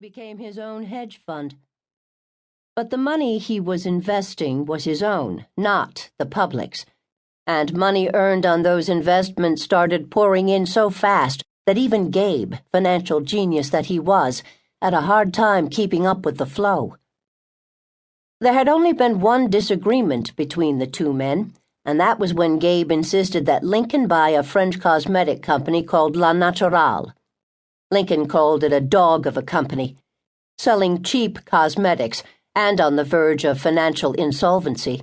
became his own hedge fund. But the money he was investing was his own, not the public's, and money earned on those investments started pouring in so fast that even Gabe, financial genius that he was, had a hard time keeping up with the flow. There had only been one disagreement between the two men, and that was when Gabe insisted that Lincoln buy a French cosmetic company called La Naturale. Lincoln called it a dog of a company, selling cheap cosmetics and on the verge of financial insolvency.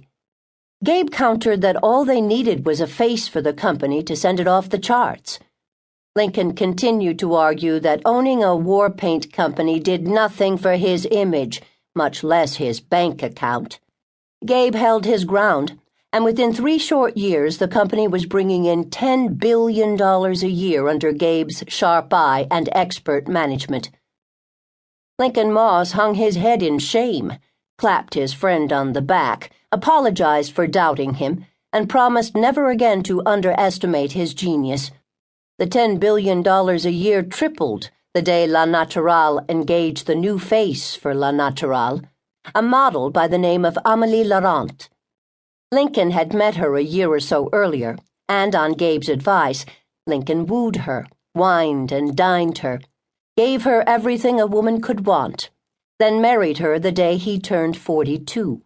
Gabe countered that all they needed was a face for the company to send it off the charts. Lincoln continued to argue that owning a war paint company did nothing for his image, much less his bank account. Gabe held his ground, and within 3 short years the company was bringing in $10 billion a year under Gabe's sharp eye and expert management. Lincoln Moss hung his head in shame, clapped his friend on the back, apologized for doubting him, and promised never again to underestimate his genius. The $10 billion a year tripled the day La Naturale engaged the new face for La Naturale, a model by the name of Amalie Laurent. Lincoln had met her a year or so earlier, and on Gabe's advice, Lincoln wooed her, wined and dined her, gave her everything a woman could want, then married her the day he turned 42.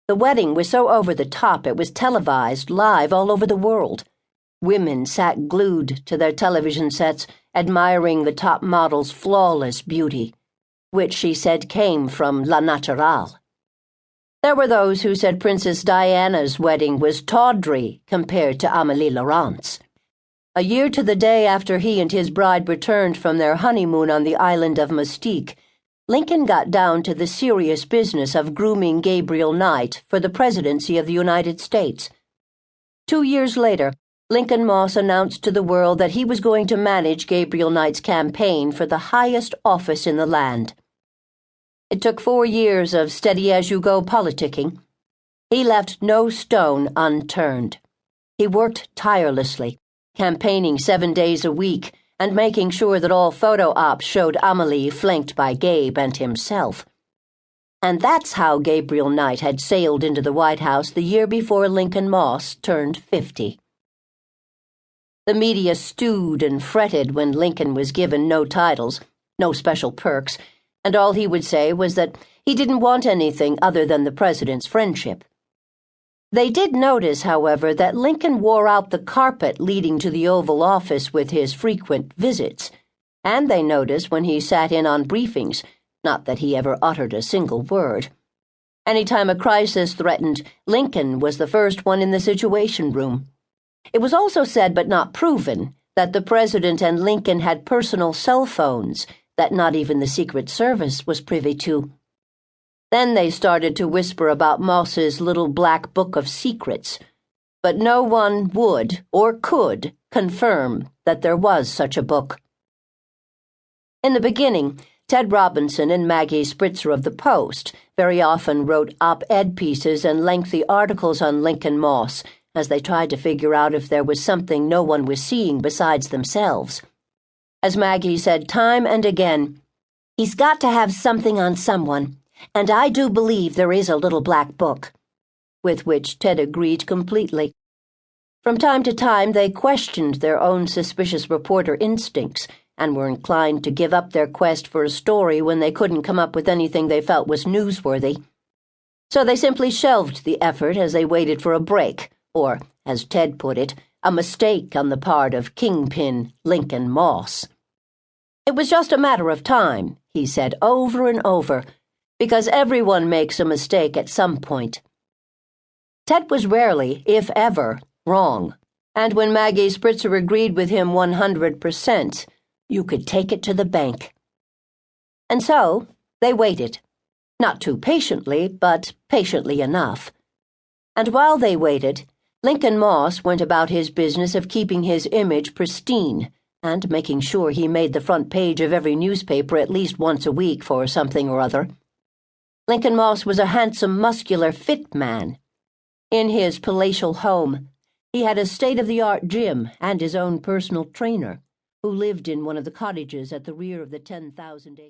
The wedding was so over the top it was televised live all over the world. Women sat glued to their television sets, admiring the top model's flawless beauty, which she said came from La Naturale. There were those who said Princess Diana's wedding was tawdry compared to Amalie Laurent's. A year to the day after he and his bride returned from their honeymoon on the island of Mystique, Lincoln got down to the serious business of grooming Gabriel Knight for the presidency of the United States. 2 years later, Lincoln Moss announced to the world that he was going to manage Gabriel Knight's campaign for the highest office in the land. It took 4 years of steady-as-you-go politicking. He left no stone unturned. He worked tirelessly, campaigning 7 days a week, and making sure that all photo ops showed Amalie flanked by Gabe and himself. And that's how Gabriel Knight had sailed into the White House the year before Lincoln Moss turned 50. The media stewed and fretted when Lincoln was given no titles, no special perks, and all he would say was that he didn't want anything other than the president's friendship. They did notice, however, that Lincoln wore out the carpet leading to the Oval Office with his frequent visits, and they noticed when he sat in on briefings, not that he ever uttered a single word. Any time a crisis threatened, Lincoln was the first one in the Situation Room. It was also said, but not proven, that the president and Lincoln had personal cell phones that not even the Secret Service was privy to. Then they started to whisper about Moss's little black book of secrets, but no one would or could confirm that there was such a book. In the beginning, Ted Robinson and Maggie Spritzer of the Post very often wrote op-ed pieces and lengthy articles on Lincoln Moss as they tried to figure out if there was something no one was seeing besides themselves. As Maggie said time and again, "He's got to have something on someone. And I do believe there is a little black book," with which Ted agreed completely. From time to time, they questioned their own suspicious reporter instincts and were inclined to give up their quest for a story when they couldn't come up with anything they felt was newsworthy. So they simply shelved the effort as they waited for a break, or, as Ted put it, a mistake on the part of Kingpin Lincoln Moss. It was just a matter of time, he said over and over, because everyone makes a mistake at some point. Ted was rarely, if ever, wrong, and when Maggie Spritzer agreed with him 100%, you could take it to the bank. And so they waited, not too patiently, but patiently enough. And while they waited, Lincoln Moss went about his business of keeping his image pristine and making sure he made the front page of every newspaper at least once a week for something or other. Lincoln Moss was a handsome, muscular, fit man. In his palatial home, he had a state-of-the-art gym and his own personal trainer, who lived in one of the cottages at the rear of the 10,000-acre